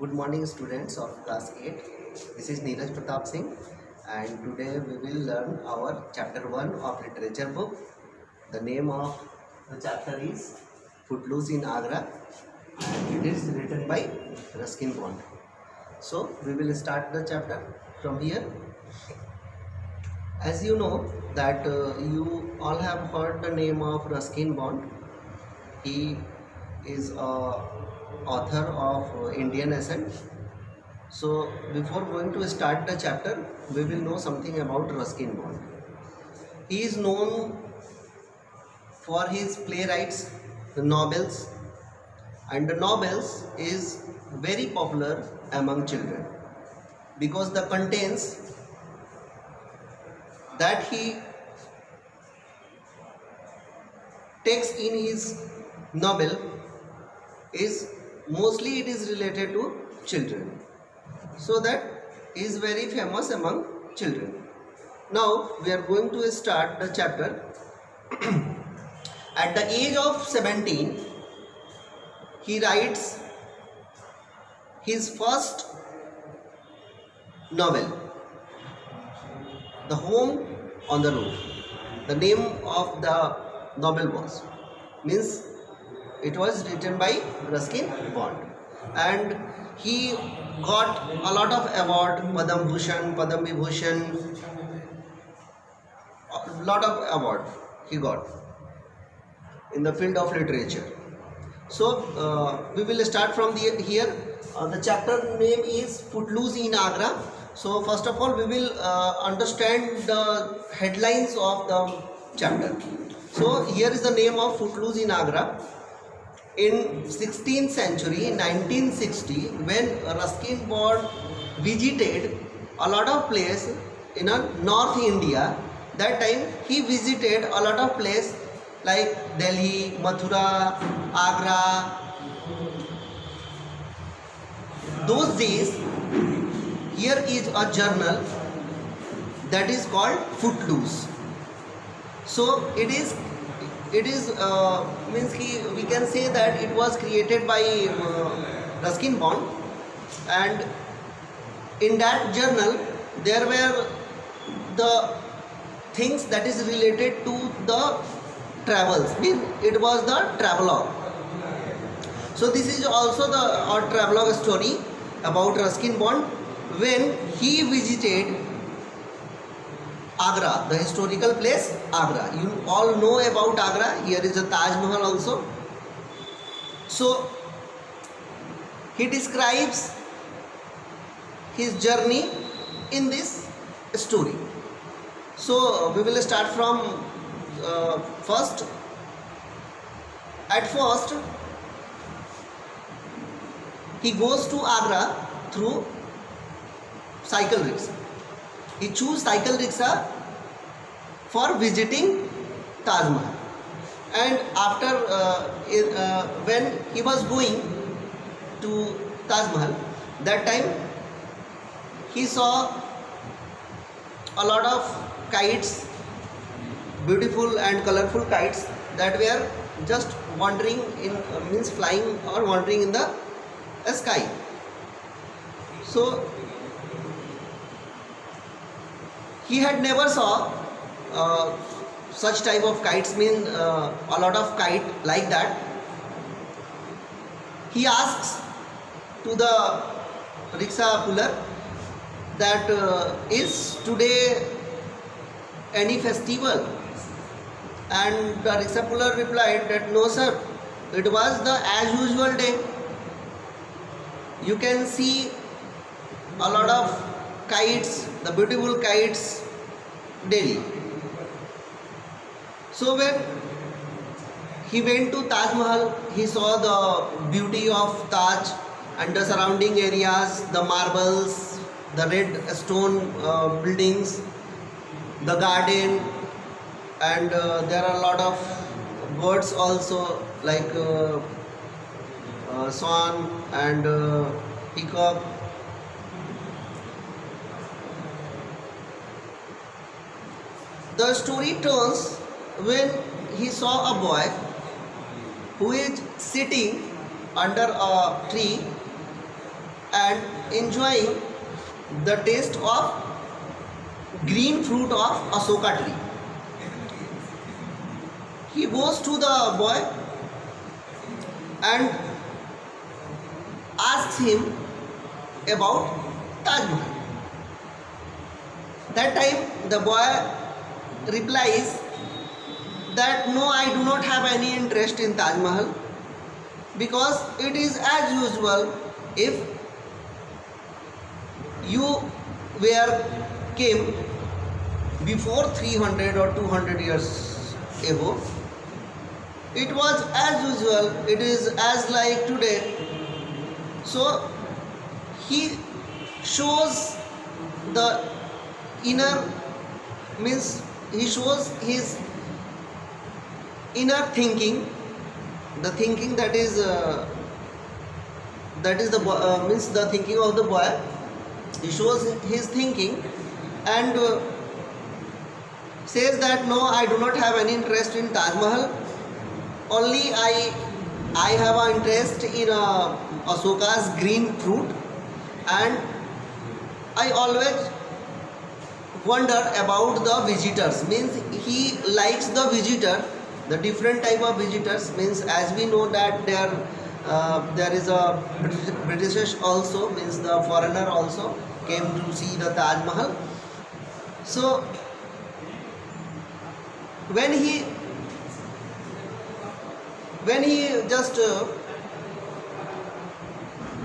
Good morning students of class 8. This is Neeraj Pratap Singh and today we will learn our chapter 1 of literature book. The name of the chapter is Footloose in Agra and it is written by Ruskin Bond. So we will start the chapter from here. As you know that you all have heard the name of Ruskin Bond. He is a author of Indian Ascent. So before going to start the chapter, we will know something about Ruskin Bond. He is known for his playwrights, the novels, and the novels is very popular among children because the contents that he takes in his novel is mostly it is related to children, so that is very famous among children. Now we are going to start the chapter. At the age of 17 he writes his first novel, The Home on the Roof. The name of the novel it was written by Ruskin Bond, and he got a lot of award, Padam Bhushan, Padam Vibhushan, a lot of award he got in the field of literature. So we will start from here. The chapter name is Footloose in Agra. So first of all we will understand the headlines of the chapter. So here is the name of Footloose in Agra. In 16th century, 1960, when Ruskin Bond visited a lot of places in North India, that time he visited a lot of places like Delhi, Mathura, Agra. Those days, here is a journal that is called Footloose. So it is we can say that it was created by Ruskin Bond, and in that journal there were the things that is related to the travels. It was the travelogue. So this is also our travelogue story about Ruskin Bond when he visited Agra, the historical place Agra. You all know about Agra. Here is the Taj Mahal also. So he describes his journey in this story. So we will start from first. At first he goes to Agra through cycle rickshaw. He chose cycle rickshaw for visiting Taj Mahal, and after when he was going to Taj Mahal, that time he saw a lot of kites, beautiful and colorful kites that were just wandering in flying or wandering in the sky. So he had never saw such type of kites, a lot of kite like that. He asks to the rickshaw puller that is today any festival, and the rickshaw puller replied that no sir, it was the as usual day. You can see a lot of kites, the beautiful kites daily. So when he went to Taj Mahal, he saw the beauty of Taj and the surrounding areas, the marbles, the red stone buildings, the garden, and there are a lot of birds also like swan and peacock. The story turns when he saw a boy who is sitting under a tree and enjoying the taste of green fruit of Asoka tree. He goes to the boy and asks him about Taj Mahal. That time the boy replies that no, I do not have any interest in Taj Mahal, because it is as usual. If you came before 300 or 200 years ago, it was as usual, it is as like today. So he shows the inner, means he shows his inner thinking, the thinking that is the means the thinking of the boy. He shows his thinking and says that no, I do not have any interest in Taj Mahal. Only I have an interest in Asoka's green fruit, and I always wonder about the visitors. Means he likes the visitor, the different type of visitors. Means as we know that there is a British also, means the foreigner also came to see the Taj Mahal. So when he just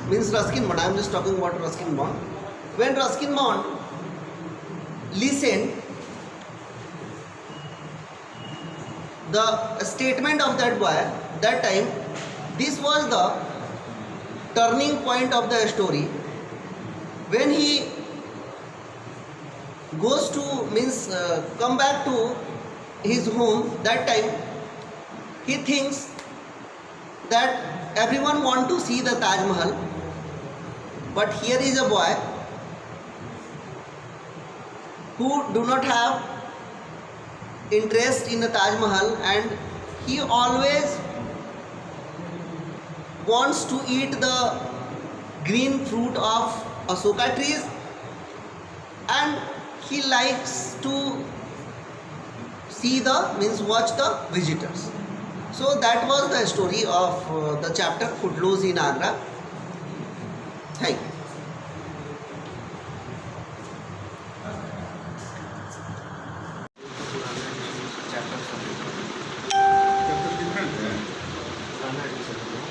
means Ruskin Bond, I am just talking about Ruskin Bond. When Ruskin Bond listened the statement of that boy, that time this was the turning point of the story. When he goes to, means come back to his home, that time he thinks that everyone want to see the Taj Mahal, but here is a boy who do not have interest in the Taj Mahal, and he always wants to eat the green fruit of Asoka trees, and he likes to see the, means watch the visitors. So that was the story of the chapter Footloose in Agra. Thank you. Chapter different है